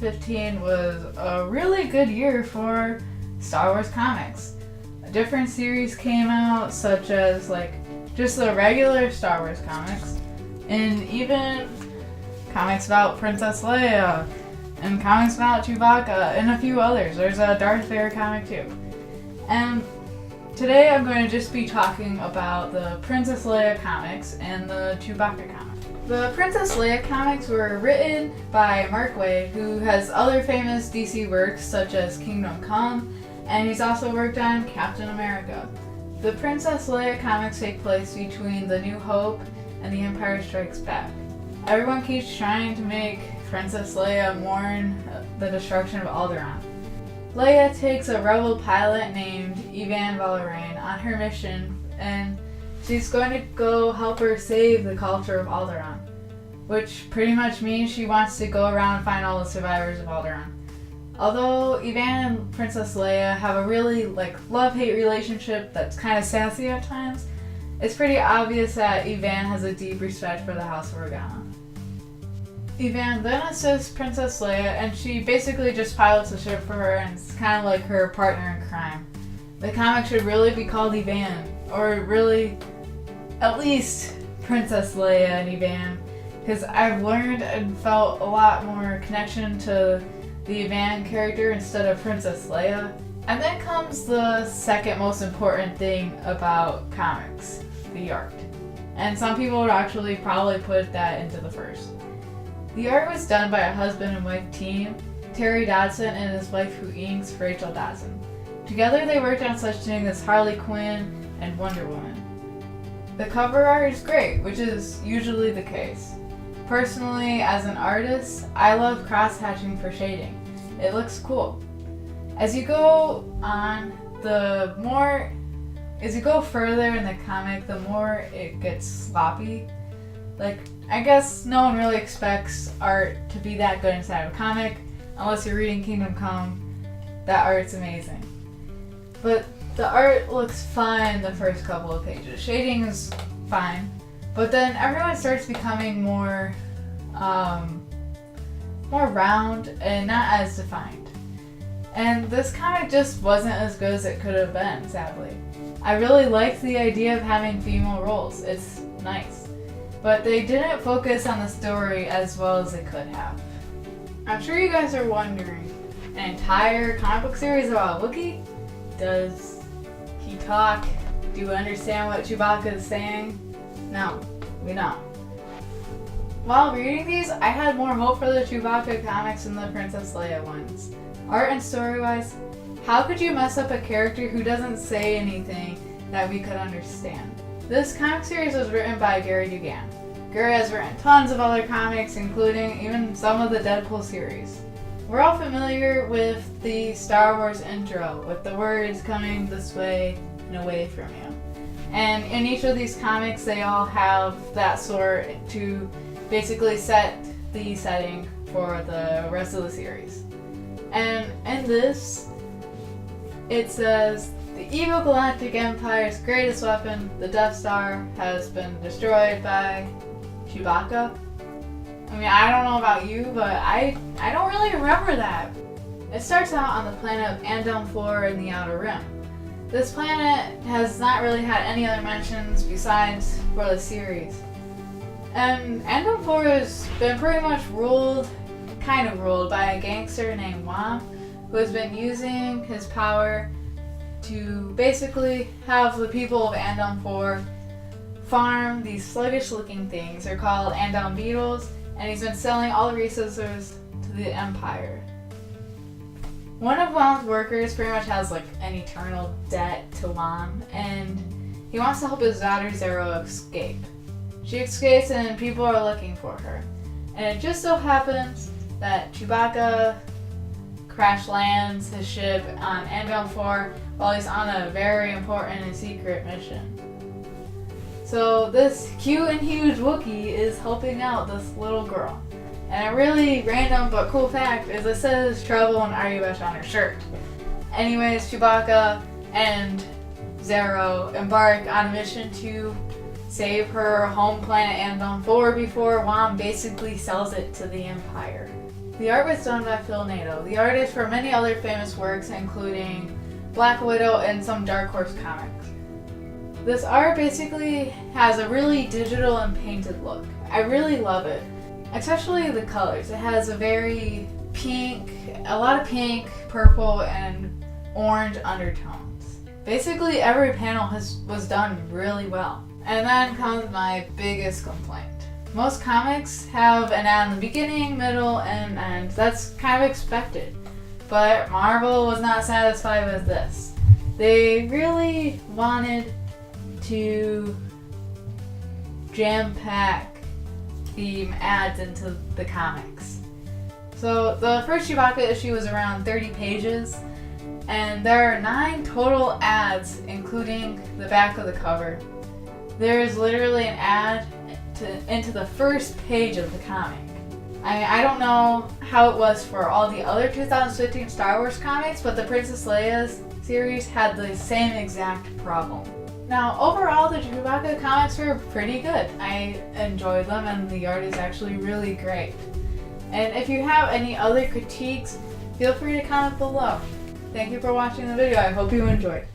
2015 was a really good year for Star Wars comics. Different series came out, such as just the regular Star Wars comics, and even comics about Princess Leia, and comics about Chewbacca, and a few others. There's a Darth Vader comic too. And today I'm going to just be talking about the Princess Leia comics and the Chewbacca comic. The Princess Leia comics were written by Mark Waid, who has other famous DC works such as Kingdom Come, and he's also worked on Captain America. The Princess Leia comics take place between The New Hope and The Empire Strikes Back. Everyone keeps trying to make Princess Leia mourn the destruction of Alderaan. Leia takes a rebel pilot named Evan Valerain on her mission, and she's going to go help her save the culture of Alderaan, which pretty much means she wants to go around and find all the survivors of Alderaan. Although Evan and Princess Leia have a really love-hate relationship that's kind of sassy at times, it's pretty obvious that Evan has a deep respect for the House of Organa. Evan then assists Princess Leia, and she basically just pilots the ship for her, and it's kind of like her partner in crime. The comic should really be called Evan, or really, at least Princess Leia and Evan, because I've learned and felt a lot more connection to the Evan character instead of Princess Leia. And then comes the second most important thing about comics, the art. And some people would actually probably put that into the first. The art was done by a husband and wife team, Terry Dodson and his wife who inks, Rachel Dodson. Together they worked on such things as Harley Quinn and Wonder Woman. The cover art is great, which is usually the case. Personally, as an artist, I love cross-hatching for shading. It looks cool. As you go further in the comic, the more it gets sloppy. I guess no one really expects art to be that good inside of a comic, unless you're reading Kingdom Come. That art's amazing. But the art looks fine the first couple of pages. Shading is fine, but then everyone starts becoming more round and not as defined. And this comic just wasn't as good as it could have been, sadly. I really liked the idea of having female roles. It's nice. But they didn't focus on the story as well as they could have. I'm sure you guys are wondering, an entire comic book series about Wookiee? Does he talk? Do we understand what Chewbacca is saying? No, we don't. While reading these, I had more hope for the Chewbacca comics than the Princess Leia ones. Art and story-wise, how could you mess up a character who doesn't say anything that we could understand? This comic series was written by Gary Dugan. Gary has written tons of other comics, including even some of the Deadpool series. We're all familiar with the Star Wars intro, with the words coming this way and away from you. And in each of these comics, they all have that sort to basically set the setting for the rest of the series. And in this, it says, the evil Galactic Empire's greatest weapon, the Death Star, has been destroyed by Chewbacca. I mean, I don't know about you, but I don't really remember that. It starts out on the planet of Andom 4 in the Outer Rim. This planet has not really had any other mentions besides for the series. And Andom 4 has been pretty much ruled by a gangster named Wam, who has been using his power to basically have the people of Andom 4 farm these sluggish-looking things. They're called Andom beetles, and he's been selling all the resources to the Empire. One of Wam's workers pretty much has an eternal debt to Wam, and he wants to help his daughter Zero escape. She escapes, and people are looking for her. And it just so happens that Chewbacca crash lands his ship on Andom 4 while he's on a very important and secret mission. So this cute and huge Wookiee is helping out this little girl. And a really random but cool fact is it says Trouble in Ariush on her shirt. Anyways, Chewbacca and Zero embark on a mission to save her home planet Andom 4 before Wam basically sells it to the Empire. The art was done by Phil Nato, the artist for many other famous works including Black Widow and some Dark Horse comics. This art basically has a really digital and painted look. I really love it, especially the colors. It has a very a lot of pink, purple, and orange undertones. Basically every panel was done really well. And then comes my biggest complaint. Most comics have an ad in the beginning, middle, and end. That's kind of expected. But Marvel was not satisfied with this. They really wanted to jam-pack the ads into the comics. So the first Chewbacca issue was around 30 pages, and there are 9 total ads, including the back of the cover. There is literally an ad into the first page of the comic. I don't know how it was for all the other 2015 Star Wars comics, but the Princess Leia series had the same exact problem. Now, overall, the Chewbacca comics were pretty good. I enjoyed them, and the art is actually really great. And if you have any other critiques, feel free to comment below. Thank you for watching the video. I hope you enjoyed.